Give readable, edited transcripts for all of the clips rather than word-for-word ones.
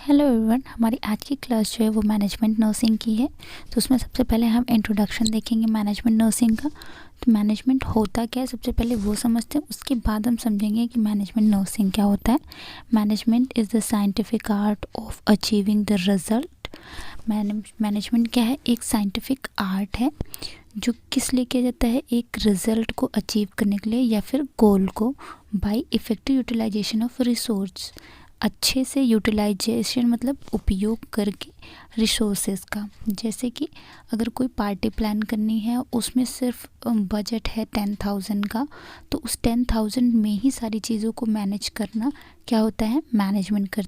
Hello everyone, हमारी आज की क्लास जो है वो मैनेजमेंट नर्सिंग की है। तो उसमें सबसे पहले हम इंट्रोडक्शन देखेंगे मैनेजमेंट नर्सिंग का। तो मैनेजमेंट होता क्या है सबसे पहले वो समझते हैं, उसके बाद हम समझेंगे कि मैनेजमेंट नर्सिंग क्या होता है। Management is the scientific art of achieving the result. Management क्या है? एक साइंटिफिक आर्ट है जो किस लिए किया जाता है, एक रिजल्ट को अचीव करने के लिए या फिर गोल को, by effective utilisation of resource. अच्छे से यूटिलाइजेशन मतलब उपयोग करके रिसोर्सेज का। जैसे कि अगर कोई पार्टी प्लान करनी है, उसमें सिर्फ बजट है 10,000 का, तो उस 10,000 में ही सारी चीज़ों को मैनेज करना क्या होता है? मैनेजमेंट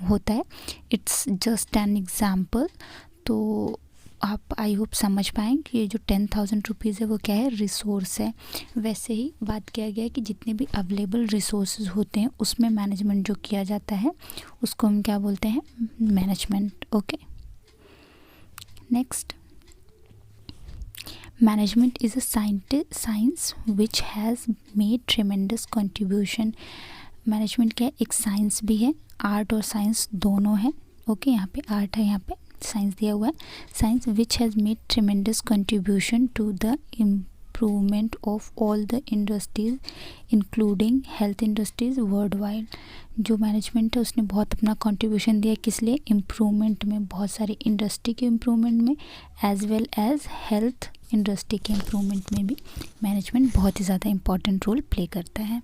होता है। It's just an example. तो आप आई होप समझ पाएँ कि ये जो 10,000 रुपीज़ है वो क्या है? रिसोर्स है। वैसे ही बात किया गया है कि जितने भी अवेलेबल रिसोर्सेज होते हैं उसमें मैनेजमेंट जो किया जाता है उसको हम क्या बोलते हैं? Management. Okay, next, management is a science which has made tremendous contribution. Management क्या है? एक साइंस भी है, आर्ट और साइंस दोनों है। ओके, यहाँ पे आर्ट है, यहाँ पे साइंस दिया हुआ है। Science which has made tremendous contribution to the improvement of all the industries including health industries world wide. जो मैनेजमेंट है उसने बहुत अपना कंट्रीब्यूशन दिया, किस लिए? इम्प्रूवमेंट में, बहुत सारी इंडस्ट्री के इम्प्रूवमेंट में, as well as health industry के इम्प्रूवमेंट में भी मैनेजमेंट बहुत ही ज़्यादा इम्पॉर्टेंट रोल प्ले करता है।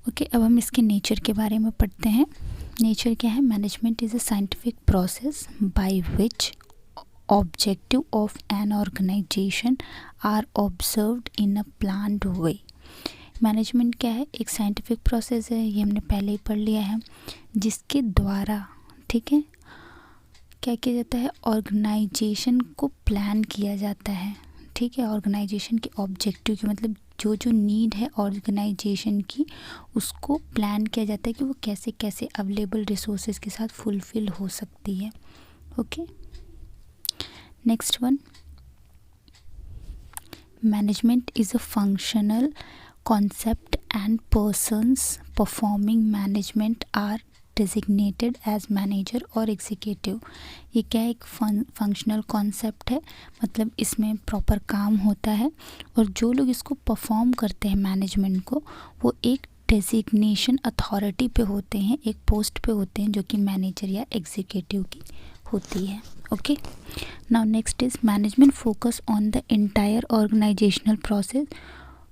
ओके, अब हम इसके नेचर के बारे में पढ़ते हैं। नेचर क्या है? Management is a scientific process by which objective of an organisation are observed in a planned way. Management क्या है? एक साइंटिफिक प्रोसेस है, ये हमने पहले ही पढ़ लिया है, जिसके द्वारा, ठीक है, क्या किया जाता है? ऑर्गेनाइजेशन को प्लान किया जाता है। ठीक है, ऑर्गेनाइजेशन के ऑब्जेक्टिव की मतलब जो जो नीड है ऑर्गेनाइजेशन की, उसको प्लान किया जाता है कि वो कैसे कैसे अवेलेबल रिसोर्सेज के साथ फुलफिल हो सकती है। Okay, next one, management is a functional concept and persons performing management are designated as manager और executive। ये क्या है? एक फंक्शनल कॉन्सेप्ट है, मतलब इसमें प्रॉपर काम होता है और जो लोग इसको परफॉर्म करते हैं मैनेजमेंट को, वो एक डेजिग्नेशन अथॉरिटी पे होते हैं, एक पोस्ट पे होते हैं जो कि मैनेजर या एग्जीक्यूटिव की होती है। Okay, now next is management focus on the entire organisational process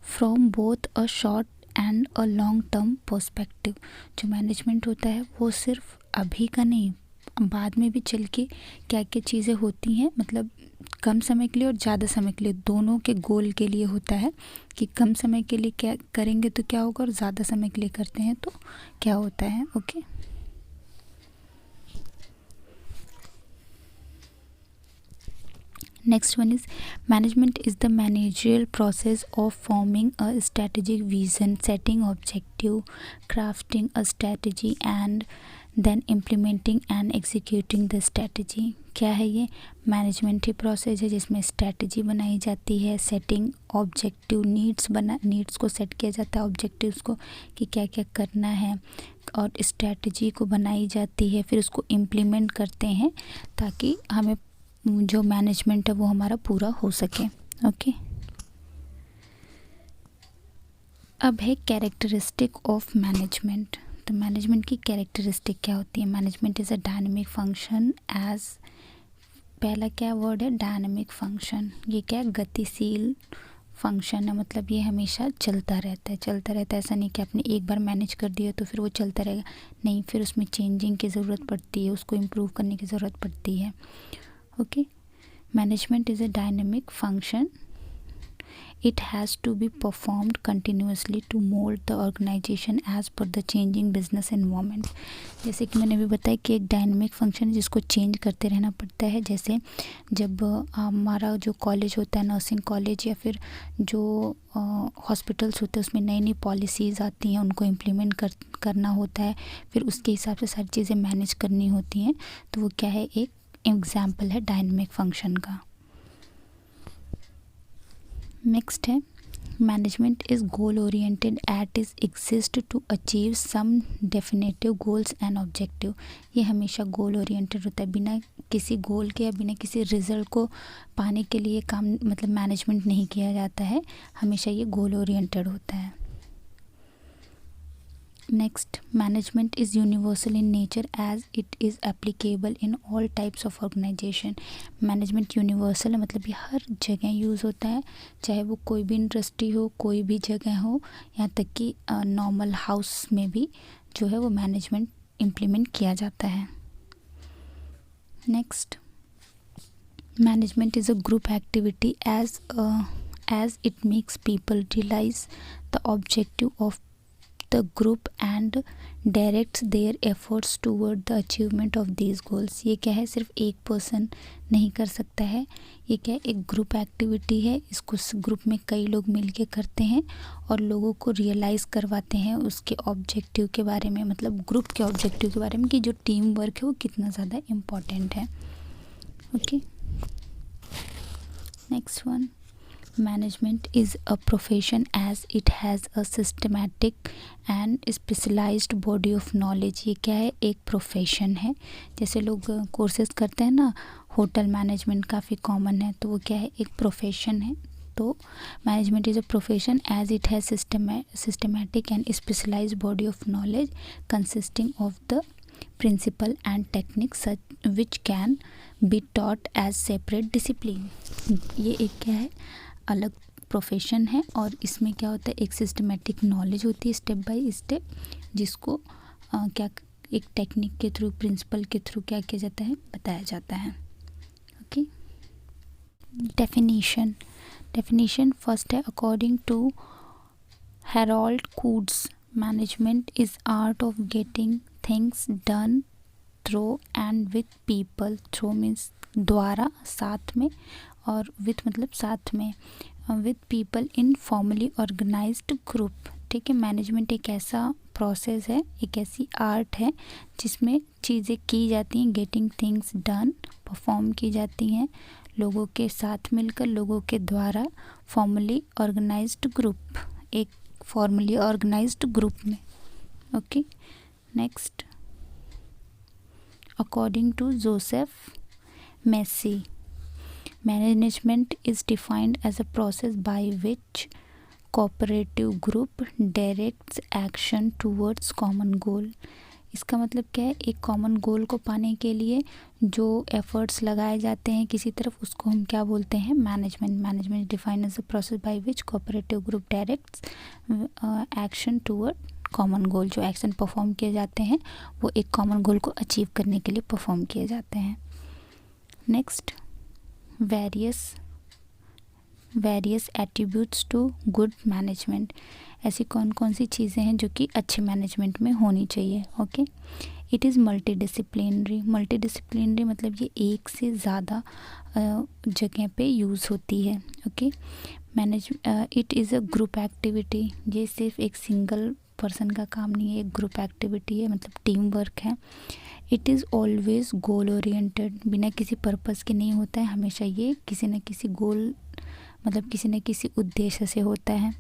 from both a short and a long term perspective. जो मैनेजमेंट होता है वो सिर्फ अभी का नहीं, बाद में भी चल के क्या क्या चीज़ें होती हैं, मतलब कम समय के लिए और ज़्यादा समय के लिए, दोनों के गोल के लिए होता है कि कम समय के लिए क्या करेंगे तो क्या होगा और ज़्यादा समय के लिए करते हैं तो क्या होता है। Okay, next one is management is the managerial process of forming a strategic vision, setting objective, crafting a strategy and then implementing and executing the strategy। क्या है ये? मैनेजमेंट ही प्रोसेस है जिसमें स्ट्रेटजी बनाई जाती है, सेटिंग ऑब्जेक्टिव, नीड्स को set किया जाता है, ऑब्जेक्टिव्स को कि क्या क्या करना है, और स्ट्रेटजी को बनाई जाती है, फिर उसको इम्प्लीमेंट करते हैं ताकि हमें जो मैनेजमेंट है वो हमारा पूरा हो सके। ओके, अब है कैरेक्टरिस्टिक ऑफ मैनेजमेंट। तो मैनेजमेंट की कैरेक्टरिस्टिक क्या होती है? Management is a dynamic function as, पहला क्या वर्ड है? Dynamic function. ये क्या है? गतिशील फंक्शन है, मतलब ये हमेशा चलता रहता है। चलता रहता है ऐसा नहीं कि आपने एक बार मैनेज कर दिया तो फिर वो चलता रहेगा, नहीं, फिर उसमें चेंजिंग की ज़रूरत पड़ती है, उसको इम्प्रूव करने की ज़रूरत पड़ती है। Okay, management is a dynamic function. It has to be performed continuously to mold the organization as per the changing business environment। जैसे कि मैंने भी बताया कि एक डायनेमिक फंक्शन है जिसको चेंज करते रहना पड़ता है। जैसे जब हमारा जो कॉलेज होता है, नर्सिंग कॉलेज या फिर जो हॉस्पिटल्स होते हैं, उसमें नई नई पॉलिसीज़ आती हैं, उनको इम्प्लीमेंट करना होता है, फिर उसके हिसाब से सारी चीज़ें मैनेज करनी होती हैं, तो वो क्या है? एक एग्जाम्पल है डायनेमिक फंक्शन का। नेक्स्ट है management is goal oriented it is exist to achieve some definitive goals and objective. ये हमेशा गोल ओरिएंटेड होता है, बिना किसी गोल के या बिना किसी रिजल्ट को पाने के लिए काम मतलब मैनेजमेंट नहीं किया जाता है, हमेशा ये गोल ओरिएंटेड होता है। Next, management is universal in nature as it is applicable in all types of organisation. Management universal है, मतलब ये हर जगह यूज़ होता है, चाहे वो कोई भी इंडस्ट्री हो, कोई भी जगह हो, यहाँ तक कि नॉर्मल हाउस में भी जो है वो मैनेजमेंट इम्प्लीमेंट किया जाता है। Next, management is a group activity as it makes people realize the objective of the group and directs their efforts toward the achievement of these goals। ये क्या है, सिर्फ एक पर्सन नहीं कर सकता है, ये क्या है, एक ग्रुप एक्टिविटी है। इसको ग्रुप में कई लोग मिलके करते हैं और लोगों को रियलाइज़ करवाते हैं उसके ऑब्जेक्टिव के बारे में, मतलब ग्रुप के ऑब्जेक्टिव के बारे में कि जो टीम वर्क है वो कितना ज़्यादा इम्पॉर्टेंट है। Okay, next one, management is a profession as it has a systematic and specialised body of knowledge. ये क्या है, एक प्रोफेशन है। जैसे लोग कोर्सेज करते हैं ना, होटल मैनेजमेंट काफ़ी कॉमन है, तो वो क्या है, एक प्रोफेशन है। तो management is a profession as it has systematic and specialised body of knowledge consisting of the principle and technique such which can be taught as separate discipline. ये एक क्या है, अलग प्रोफेशन है और इसमें क्या होता है, एक सिस्टमेटिक नॉलेज होती है स्टेप बाय स्टेप, जिसको क्या एक टेक्निक के थ्रू, प्रिंसिपल के थ्रू क्या किया जाता है, बताया जाता है। ओके, डेफिनेशन फर्स्ट है, according to Harold Koontz management is art of getting things done through and with people. Through means द्वारा, साथ में, और विथ मतलब साथ में, with people in formally organised group. ठीक है, मैनेजमेंट एक ऐसा प्रोसेस है, एक ऐसी आर्ट है जिसमें चीज़ें की जाती हैं, गेटिंग थिंग्स डन परफॉर्म की जाती हैं लोगों के साथ मिलकर, लोगों के द्वारा, फॉर्मली ऑर्गेनाइज्ड ग्रुप, एक फॉर्मली ऑर्गेनाइज्ड ग्रुप में। Okay, next, according to Joseph Massie, management is defined as a process by which cooperative group directs action towards common goal। इसका मतलब क्या है, एक कॉमन गोल को पाने के लिए जो एफर्ट्स लगाए जाते हैं किसी तरफ, उसको हम क्या बोलते हैं, management defined as a process by which cooperative group directs action toward common goal. जो एक्शन परफॉर्म किए जाते हैं वो एक कॉमन गोल को अचीव करने के लिए परफॉर्म किए जाते हैं। Next, various attributes to good management. ऐसी कौन कौन सी चीज़ें हैं जो कि अच्छे मैनेजमेंट में होनी चाहिए। ओके, इट इज़ मल्टीडिसिप्लिनरी मतलब ये एक से ज़्यादा जगह पे यूज़ होती है। Okay, it is a group activity, ये सिर्फ एक सिंगल पर्सन का काम नहीं है, एक ग्रुप एक्टिविटी है, मतलब टीम वर्क है। It is always goal oriented, बिना किसी पर्पस के नहीं होता है, हमेशा ये किसी न किसी गोल मतलब किसी न किसी उद्देश्य से होता है।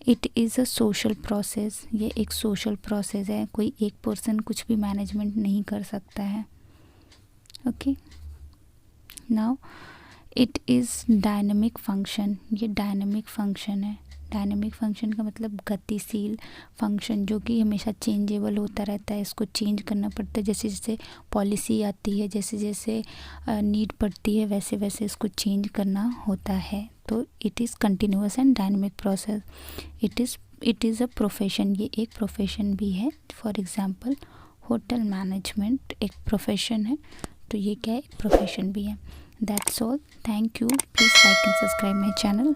It is a social process, ये एक सोशल प्रोसेस है, कोई एक पर्सन कुछ भी मैनेजमेंट नहीं कर सकता है। Okay, now it is dynamic function, ये डायनेमिक फंक्शन है। डायनेमिक फंक्शन का मतलब गतिशील फंक्शन, जो कि हमेशा चेंजेबल होता रहता है, इसको चेंज करना पड़ता है, जैसे जैसे पॉलिसी आती है, जैसे जैसे नीड पड़ती है, वैसे वैसे इसको चेंज करना होता है। तो it is continuous and dynamic process. It is a profession, ये एक प्रोफेशन भी है। फॉर एग्जांपल होटल मैनेजमेंट एक प्रोफेशन है, तो ये क्या है, एक प्रोफेशन भी है। That's all, thank you, please like and subscribe my channel.